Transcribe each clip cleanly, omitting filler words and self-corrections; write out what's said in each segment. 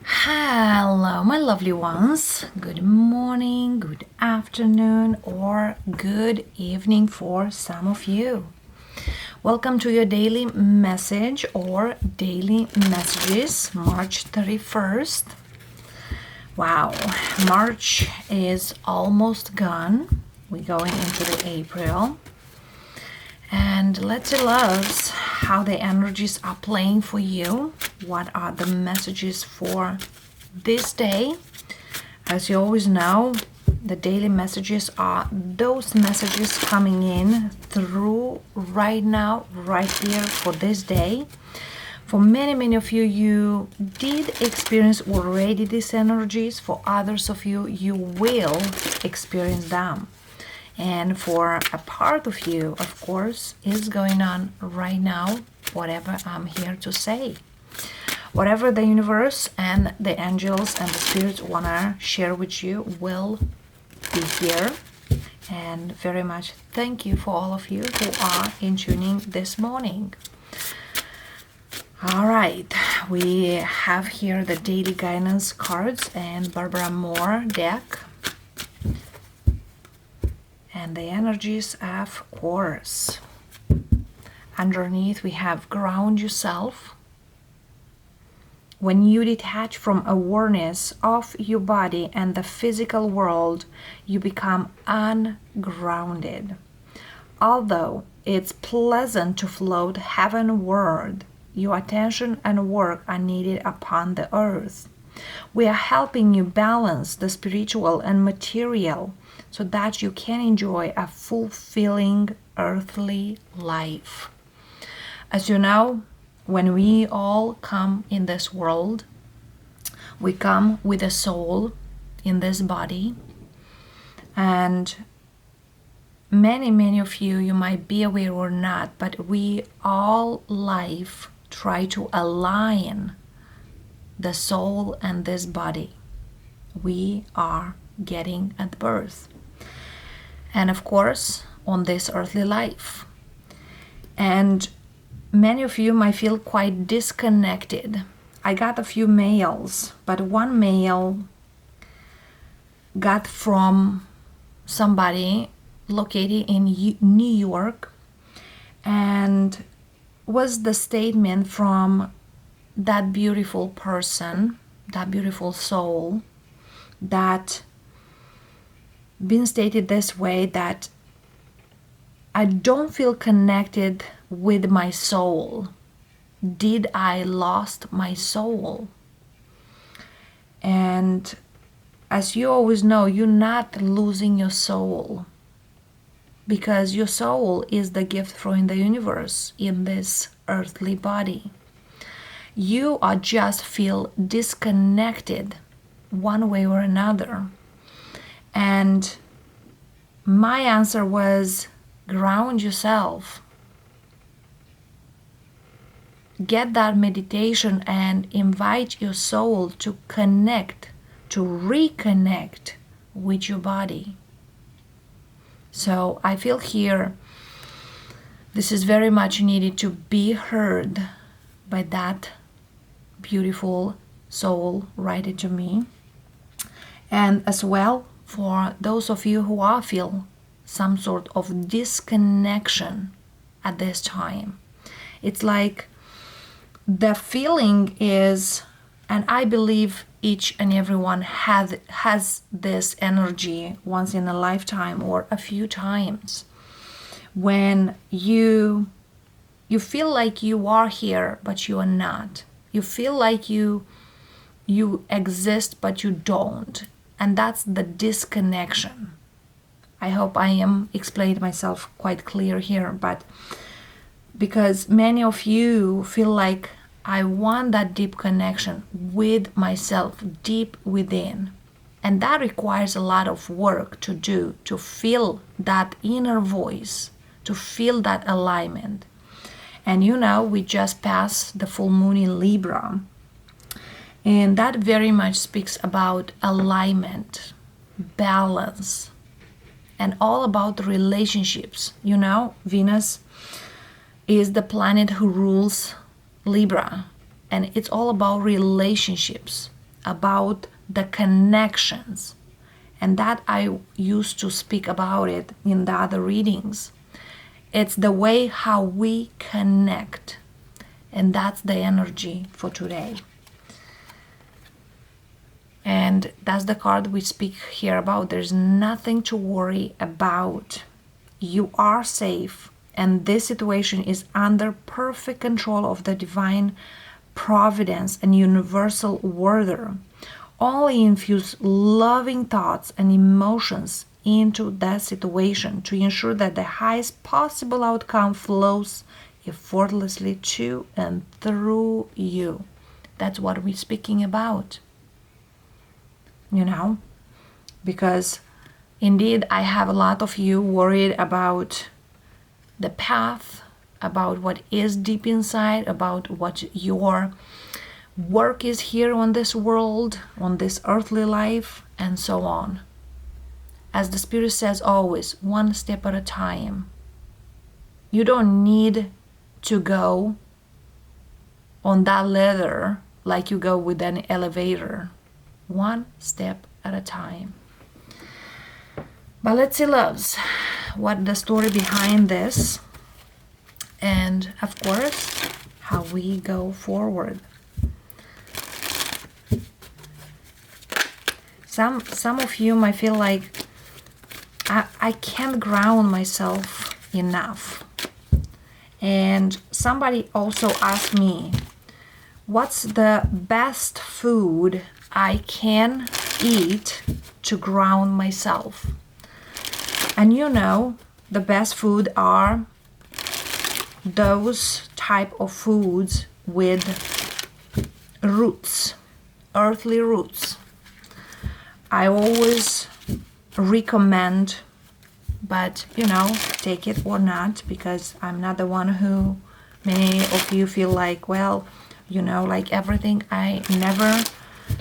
Hello, my lovely ones. Good morning, good afternoon, or good evening for some of you. Welcome to your daily message or daily messages, March 31st. Wow, March is almost gone. We're going into the April. And let's see, loves, how the energies are playing for you. What are the messages for this day? As you always know, the daily messages are those messages coming in through right now, right here for this day. For many of you, you did experience already these energies. For others of you, you will experience them. And for a part of you, of course, is going on right now, whatever I'm here to say. Whatever the universe and the angels and the spirits want to share with you will be here. And very much thank you for all of you who are in tuning this morning. All right, we have here the daily guidance cards and Barbara Moore deck. And the energies, of course. Underneath we have ground yourself. When you detach from awareness of your body and the physical world, you become ungrounded. Although it's pleasant to float heavenward, your attention and work are needed upon the earth. We are helping you balance the spiritual and material so that you can enjoy a fulfilling earthly life. As you know, when we all come in this world, we come with a soul in this body. And many of you might be aware or not, but we all life try to align the soul and this body. We are getting at birth. And of course, on this earthly life. And many of you might feel quite disconnected. I got a few mails, but one mail got from somebody located in New York, and was the statement from that beautiful person, that beautiful soul, that been stated this way, that I don't feel connected with my soul. Did I lost my soul? And as you always know, you're not losing your soul, because your soul is the gift from the universe in this earthly body. You are just feel disconnected one way or another. And my answer was, ground yourself. Get that meditation and invite your soul to connect, to reconnect with your body. So I feel here, this is very much needed to be heard by that beautiful soul writing to me. And as well, for those of you who are feel some sort of disconnection at this time. It's like the feeling is, and I believe each and everyone has this energy once in a lifetime or a few times, when you feel like you are here but you are not. You feel like you exist but you don't. And that's the disconnection. I hope I am explained myself quite clear here, but because many of you feel like I want that deep connection with myself deep within. And that requires a lot of work to do, to feel that inner voice, to feel that alignment. And you know, we just passed the full moon in Libra. And that very much speaks about alignment, balance, and all about relationships. You know, Venus is the planet who rules Libra, and it's all about relationships. about the connections. And that I used to speak about it in the other readings. It's the way how we connect. And that's the energy for today. And that's the card we speak here about. There's nothing to worry about. You are safe. And this situation is under perfect control of the divine providence and universal order. Only infuse loving thoughts and emotions into that situation to ensure that the highest possible outcome flows effortlessly to and through you. That's what we're speaking about. You know, because indeed I have a lot of you worried about the path, about what is deep inside, about what your work is here on this world, on this earthly life, and so on. As the Spirit says always, one step at a time. You don't need to go on that ladder like you go with an elevator. One step at a time. But let's see, loves, what the story behind this, and of course how we go forward. Some of you might feel like I can't ground myself enough. And somebody also asked me, what's the best food I can eat to ground myself? And you know, the best food are those type of foods with roots, earthly roots. I always recommend, but you know, take it or not, because I'm not the one who many of you feel like, well, you know, like everything. I never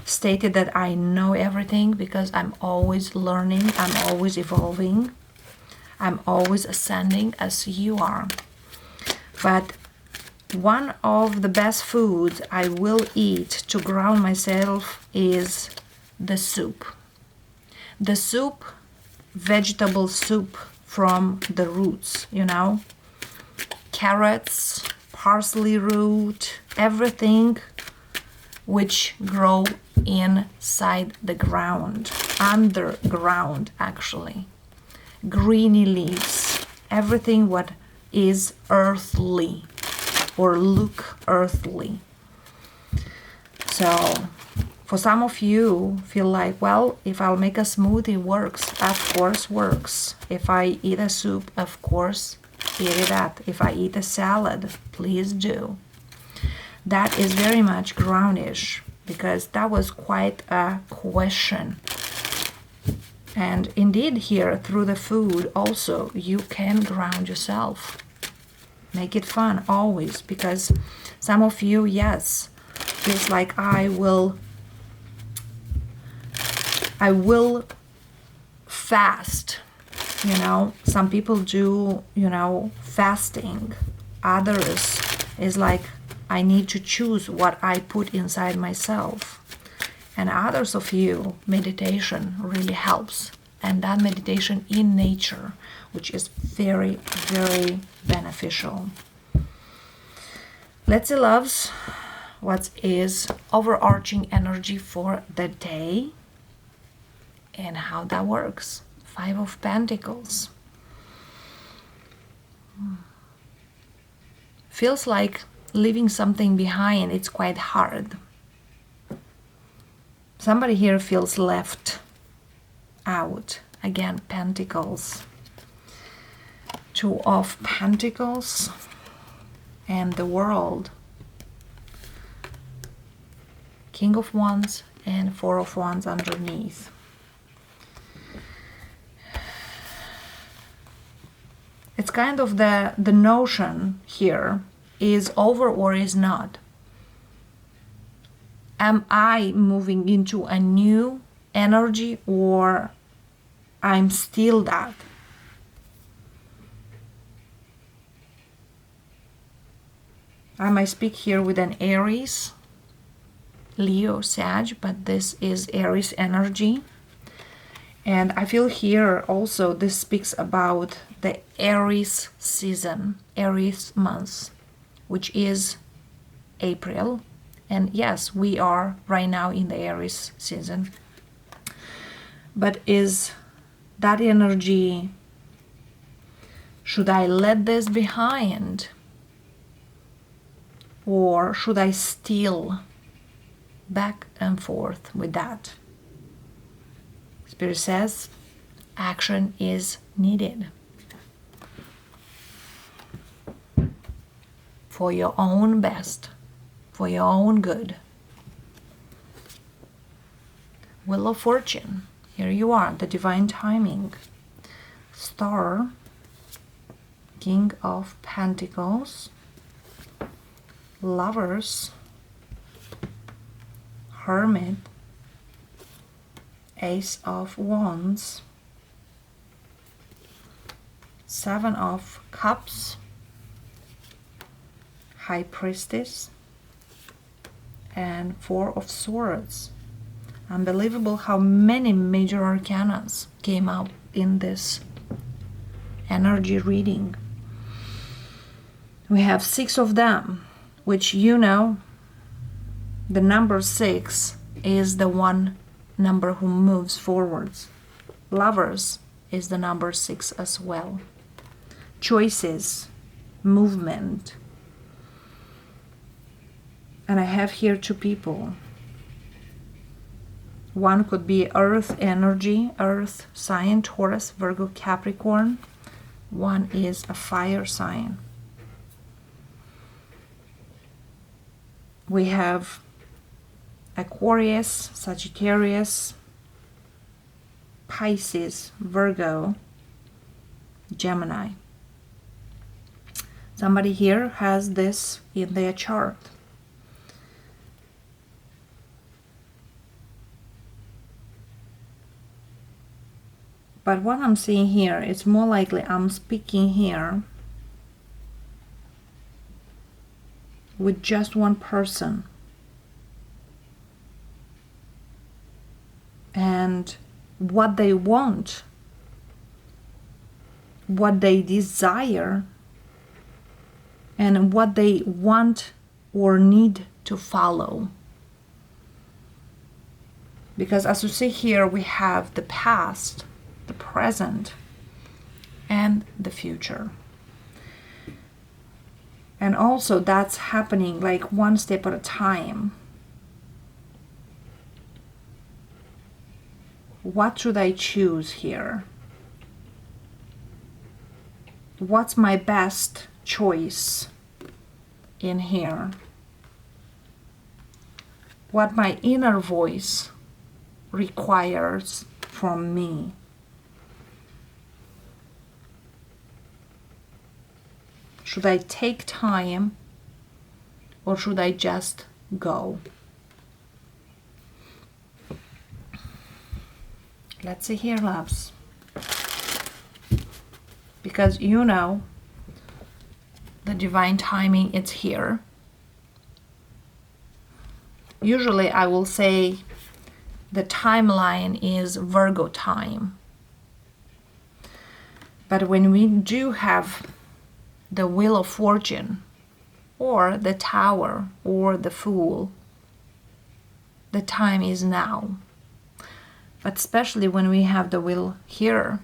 stated that I know everything, because I'm always learning, I'm always evolving, I'm always ascending as you are. But one of the best foods I will eat to ground myself is the soup. The soup, vegetable soup from the roots, you know, carrots, parsley root, everything which grow inside the ground, underground actually. Greeny leaves, everything what is earthly or look earthly. So for some of you feel like, well, if I'll make a smoothie, works. Of course works. If I eat a soup, of course eat it up. If I eat a salad, please do. That is very much groundish, because that was quite a question. And indeed here, through the food also, you can ground yourself. Make it fun always, because some of you, yes, feels like I will fast. You know, some people do, you know, fasting. Others is like, I need to choose what I put inside myself. And others of you, meditation really helps. And that meditation in nature, which is very, very beneficial. Let's see, loves, what is overarching energy for the day and how that works. 5 of Pentacles. Feels like leaving something behind, it's quite hard. Somebody here feels left out. Again, Pentacles. 2 of Pentacles and the World. King of Wands and 4 of Wands underneath. It's kind of the notion here is over or is not. Am I moving into a new energy, or I'm still that? I might speak here with an Aries, Leo, Sag, but this is Aries energy. And I feel here also this speaks about the Aries season, Aries month, which is April. And yes, we are right now in the Aries season. But is that energy, should I let this behind? Or should I still back and forth with that? Spirit says action is needed for your own best, for your own good. Wheel of Fortune. Here you are, the divine timing. Star, King of Pentacles, Lovers, Hermit, Ace of Wands, Seven of Cups, High Priestess, and Four of Swords. Unbelievable how many major arcana came out in this energy reading. We have 6 of them, which you know, the number 6 is the one number who moves forwards. Lovers is the number 6 as well. Choices, movement. And I have here 2 people. One could be earth energy, earth sign, Taurus, Virgo, Capricorn. One is a fire sign. We have Aquarius, Sagittarius, Pisces, Virgo, Gemini. Somebody here has this in their chart. But what I'm seeing here, it's more likely I'm speaking here with just one person. And what they want, what they desire, and what they want or need to follow. Because as you see here, we have the past, the present, and the future. And also that's happening like one step at a time. What should I choose here? What's my best choice in here? What my inner voice requires from me? Should I take time or should I just go? Let's see here, loves. Because you know, the divine timing, it's here. Usually I will say the timeline is Virgo time. But when we do have the Wheel of Fortune, or the Tower, or the Fool, the time is now. But especially when we have the Wheel here,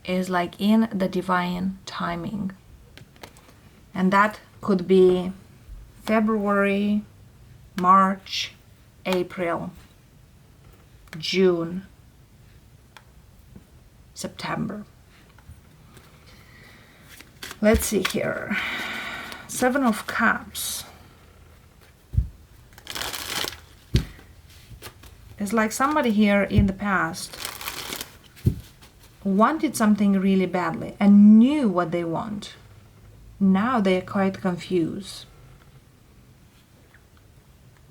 is like in the divine timing. And that could be February, March, April, June, September. Let's see here. 7 of Cups. It's like somebody here in the past wanted something really badly and knew what they want. Now they're quite confused.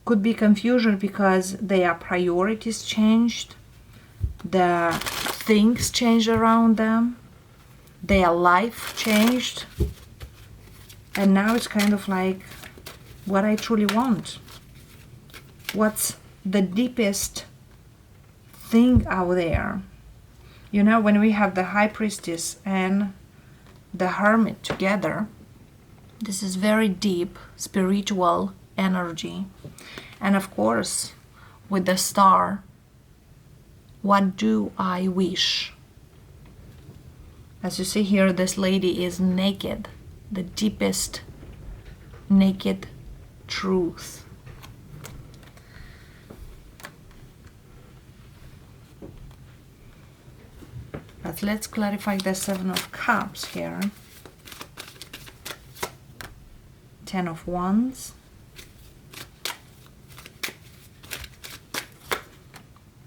Could be confusion because their priorities changed, the things changed around them, their life changed, and now it's kind of like what I truly want. What's the deepest thing out there? You know, when we have the High Priestess and the Hermit together, this is very deep spiritual energy. And of course, with the Star, what do I wish? As you see here, this lady is naked, the deepest naked truth. But let's clarify the Seven of Cups here. Ten of Wands.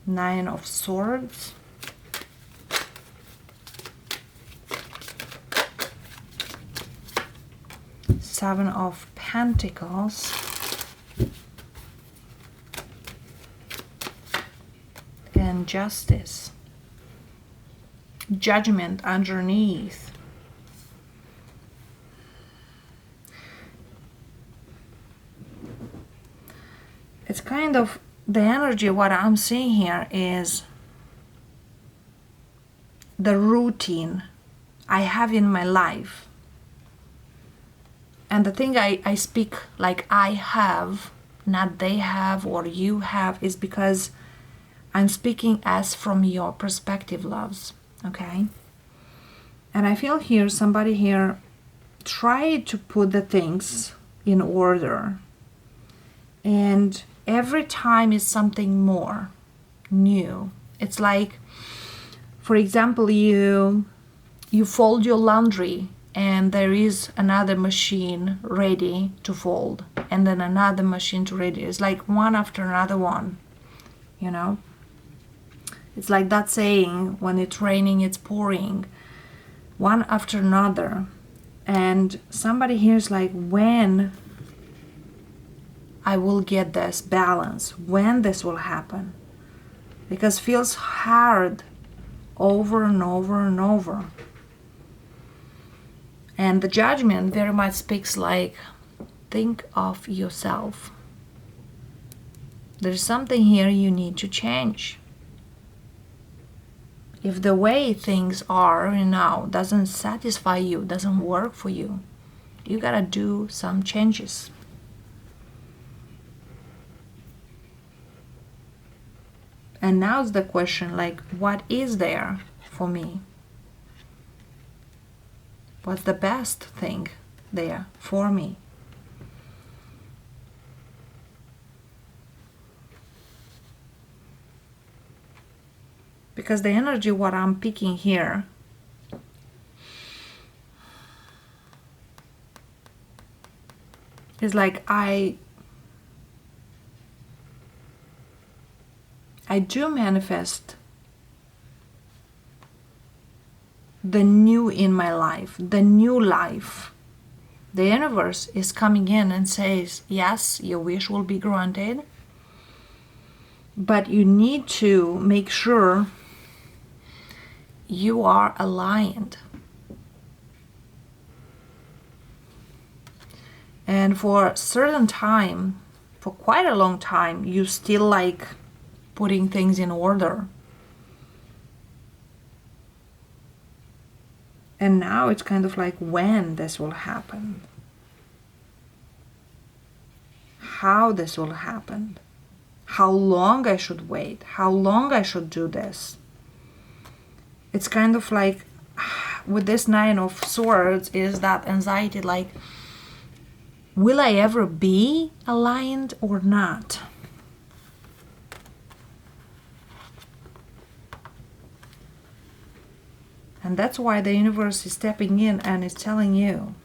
Nine of Swords. Seven of Pentacles. And Justice. Judgment underneath. It's kind of the energy, what I'm seeing here is the routine I have in my life. And the thing I speak like I have, not they have or you have, is because I'm speaking as from your perspective, loves. Okay? And I feel here, somebody here tried to put the things in order. And every time is something more new. It's like, for example, you fold your laundry and there is another machine ready to fold, and then another machine to ready. It's like one after another one, you know. It's like that saying, when it's raining, it's pouring, one after another. And somebody here is like, when I will get this balance, when this will happen, because it feels hard over and over and over. And the Judgment very much speaks like, think of yourself. There's something here you need to change. If the way things are now doesn't satisfy you, doesn't work for you, you gotta do some changes. And now's the question, like, what is there for me? What's the best thing there for me? Because the energy, what I'm picking here, is like I do manifest the new in my life, the new life. The universe is coming in and says, yes, your wish will be granted, but you need to make sure you are aligned. And for a certain time, for quite a long time, you still like putting things in order. And now it's kind of like, when this will happen, how this will happen, how long I should wait, how long I should do this. It's kind of like, with this Nine of Swords, is that anxiety, like, will I ever be aligned or not? And that's why the universe is stepping in and is telling you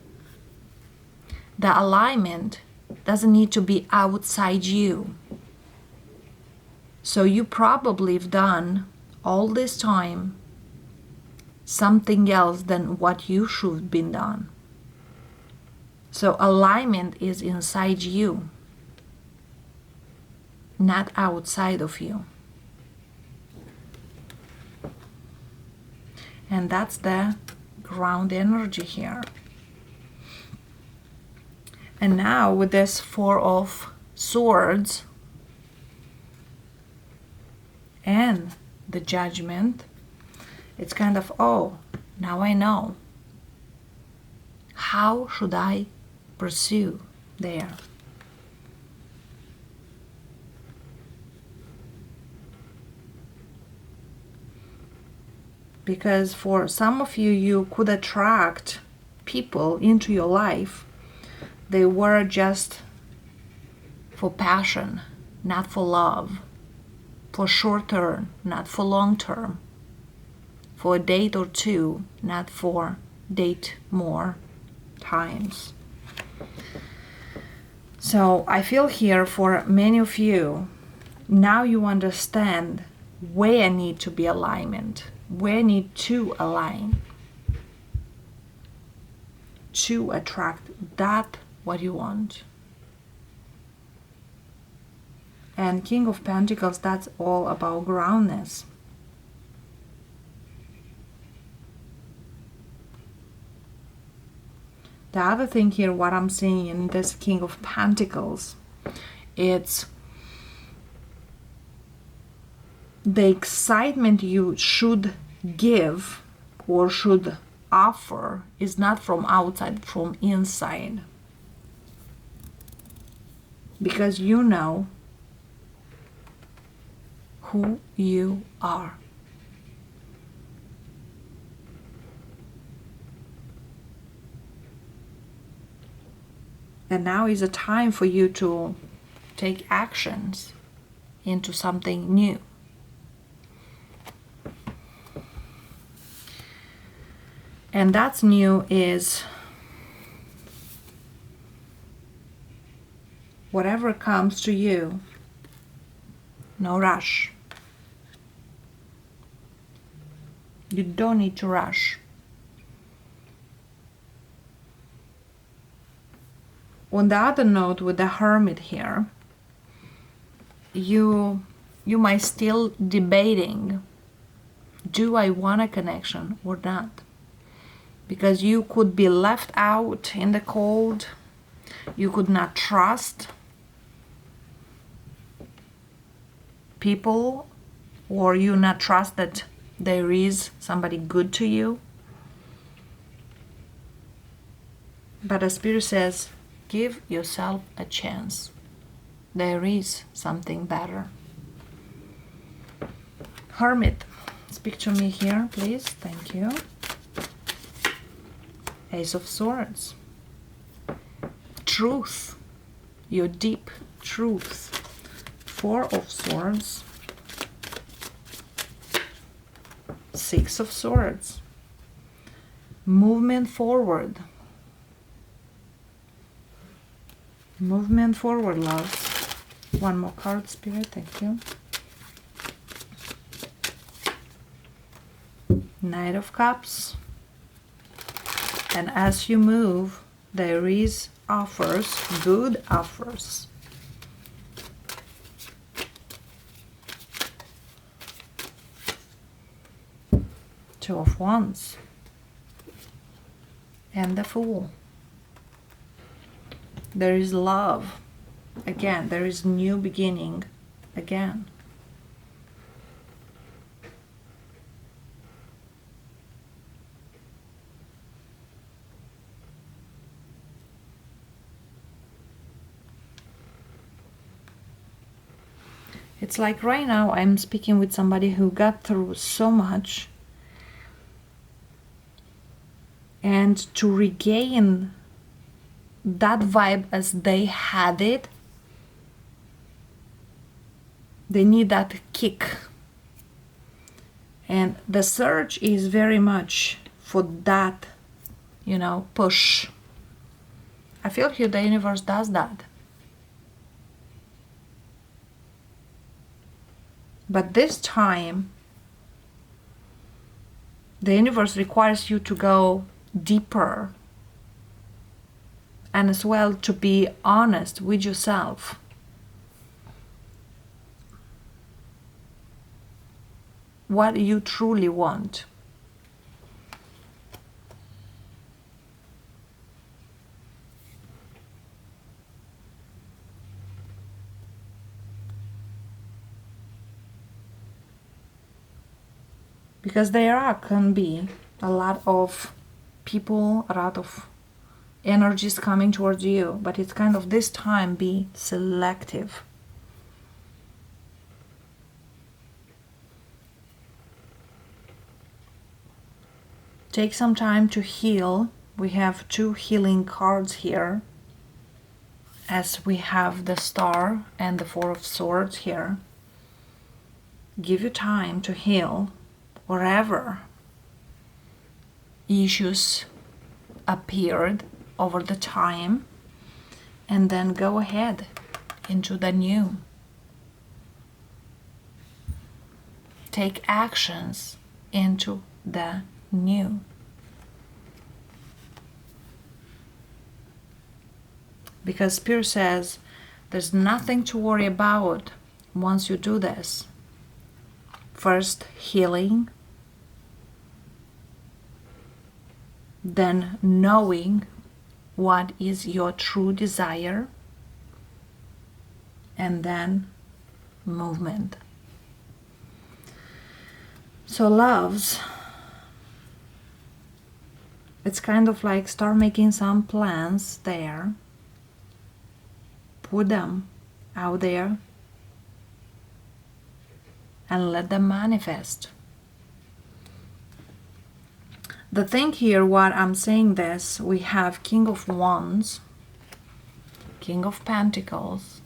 the alignment doesn't need to be outside you. So you probably have done all this time something else than what you should have been done. So alignment is inside you, not outside of you. And that's the ground energy here. And now with this Four of Swords, and the judgment, it's kind of, oh, now I know. How should I pursue there? Because for some of you, you could attract people into your life. They were just for passion, not for love, for short term, not for long term, for a date or two, not for date more times. So I feel here for many of you, now you understand where need to be alignment, where need to align to attract that what you want. And King of Pentacles, that's all about groundness. The other thing here, what I'm seeing in this King of Pentacles, it's the excitement you should give or should offer is not from outside, from inside. Because you know who you are. And now is a time for you to take actions into something new. And that's new is whatever comes to you, no rush. You don't need to rush. On the other note, with the Hermit here, you might still debating, do I want a connection or not? Because you could be left out in the cold. You could not trust people, or you not trust that there is somebody good to you. But the Spirit says, give yourself a chance. There is something better. Hermit, speak to me here, please. Thank you. Ace of Swords. Truth. Your deep truth. Four of Swords. Six of Swords. Movement forward. Movement forward, loves. One more card, Spirit. Thank you. Knight of Cups. And as you move, there is offers, good offers. Two of Wands. And the Fool. There is love. Again, there is new beginning. Again. It's like right now I'm speaking with somebody who got through so much, and to regain that vibe as they had it, they need that kick. And the search is very much for that, push. I feel here the universe does that. But this time, the universe requires you to go deeper, and as well to be honest with yourself. What you truly want. Because can be a lot of people, a lot of energies coming towards you, but it's kind of this time be selective. Take some time to heal. We have 2 healing cards here, as we have the Star and the 4 of Swords here. Give you time to heal wherever issues appeared over the time, and then go ahead into the new. Take actions into the new. Because Spirit says there's nothing to worry about once you do this. First, healing, then knowing what is your true desire, and then movement. So loves, it's kind of like start making some plans there, put them out there, and let them manifest. The thing here, what I'm saying this, we have King of Wands, King of Pentacles,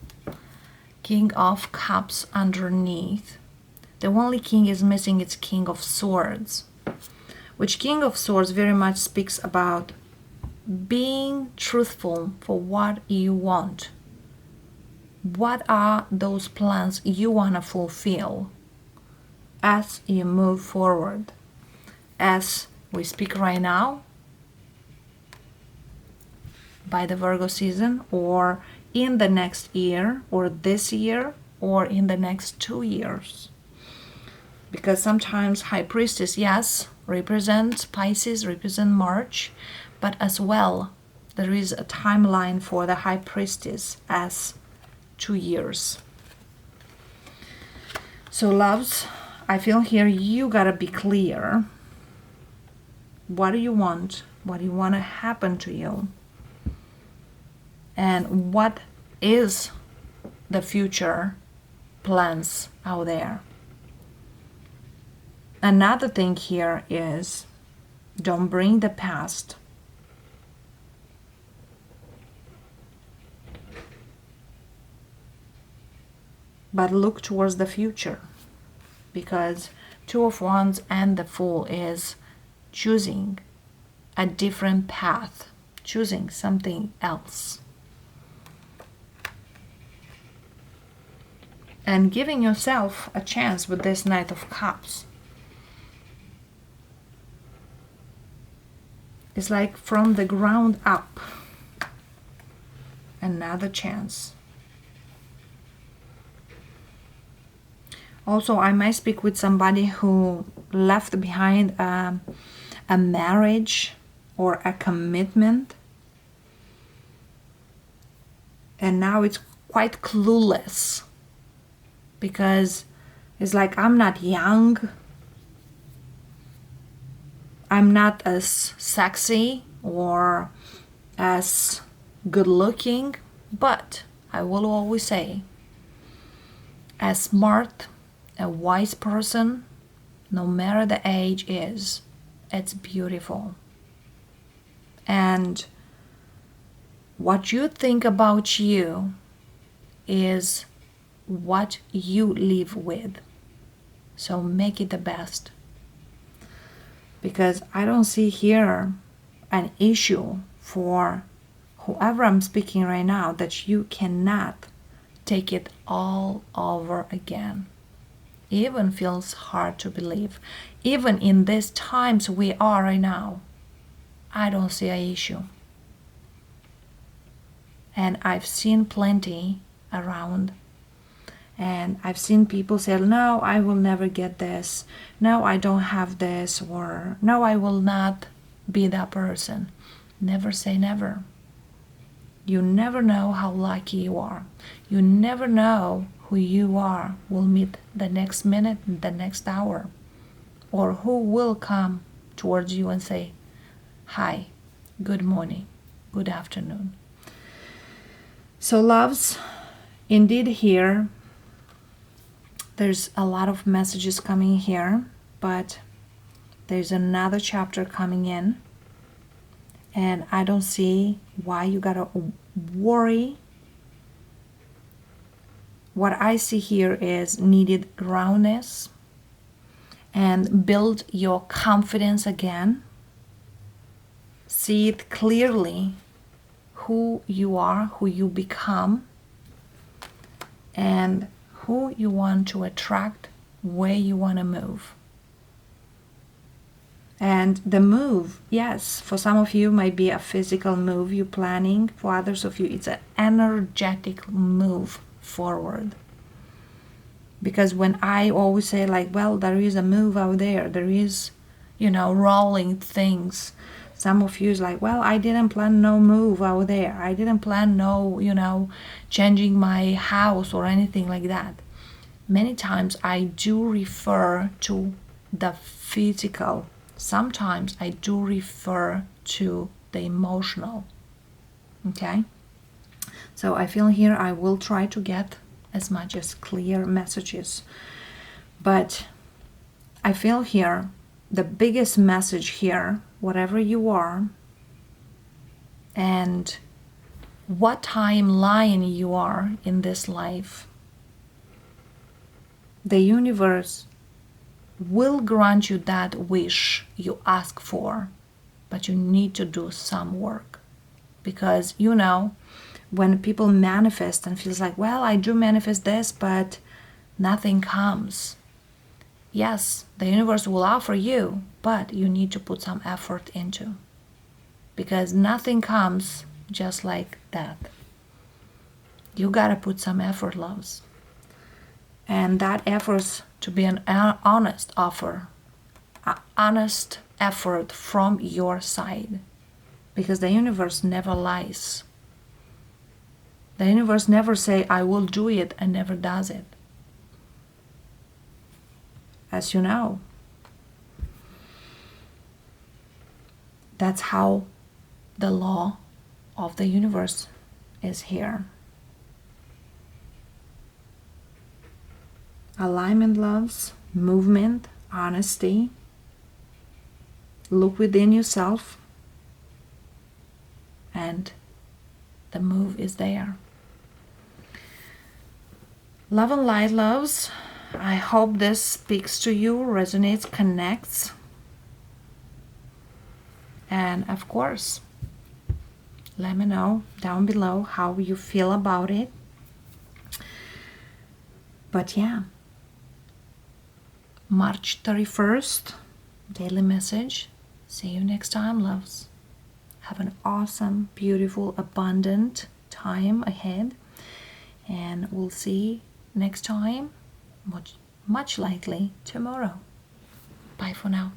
King of Cups underneath. The only king is missing, it's King of Swords, which King of Swords very much speaks about being truthful for what you want. What are those plans you want to fulfill as you move forward? As we speak right now, by the Virgo season, or in the next year, or this year, or in the next 2 years. Because sometimes High Priestess, yes, represents Pisces, represent March, but as well, there is a timeline for the High Priestess as 2 years. So loves, I feel here you gotta be clear. What do you want? What do you want to happen to you? And what is the future plans out there? Another thing here is don't bring the past. But look towards the future. Because 2 of Wands and the Fool is choosing a different path, choosing something else, and giving yourself a chance with this Knight of Cups. It's like from the ground up, another chance. Also, I might speak with somebody who left behind a marriage or a commitment, and now it's quite clueless, because it's like, I'm not young, I'm not as sexy or as good looking, but I will always say, as smart, a wise person, no matter the age is, it's beautiful. And what you think about you is what you live with. So make it the best. Because I don't see here an issue for whoever I'm speaking right now, that you cannot take it all over again. Even feels hard to believe. Even in these times we are right now, I don't see an issue. And I've seen plenty around. And I've seen people say, no, I will never get this. No, I don't have this. Or no, I will not be that person. Never say never. You never know how lucky you are. You never know who you are will meet the next minute, the next hour. or who will come towards you and say, hi, good morning, good afternoon. So loves, indeed here, there's a lot of messages coming here, but there's another chapter coming in, and I don't see why you gotta worry. What I see here is needed groundness and build your confidence again. See it clearly who you are, who you become, and who you want to attract, where you want to move. And the move, yes, for some of you might be a physical move you're planning. For others of you, it's an energetic move forward. Because when I always say like, well, there is a move out there, there is, rolling things. Some of you is like, well, I didn't plan no move out there. I didn't plan no, changing my house or anything like that. Many times I do refer to the physical. Sometimes I do refer to the emotional. Okay? So I feel here I will try to get as much as clear messages. But I feel here the biggest message here, whatever you are, and what timeline you are in this life, the universe will grant you that wish you ask for, but you need to do some work. Because when people manifest and feels like, well, I do manifest this, but nothing comes. Yes, the universe will offer you, but you need to put some effort into. Because nothing comes just like that. You gotta put some effort, loves. And that effort's to be an honest offer, an honest effort from your side. Because the universe never lies. The universe never say, I will do it, and never does it. As you know. That's how the law of the universe is here. Alignment, loves, movement, honesty. Look within yourself, and the move is there. Love and light, loves. I hope this speaks to you, resonates, connects. And of course, let me know down below how you feel about it. But yeah, March 31st, daily message. See you next time, loves. Have an awesome, beautiful, abundant time ahead. And we'll see next time, much likely tomorrow. Bye for now.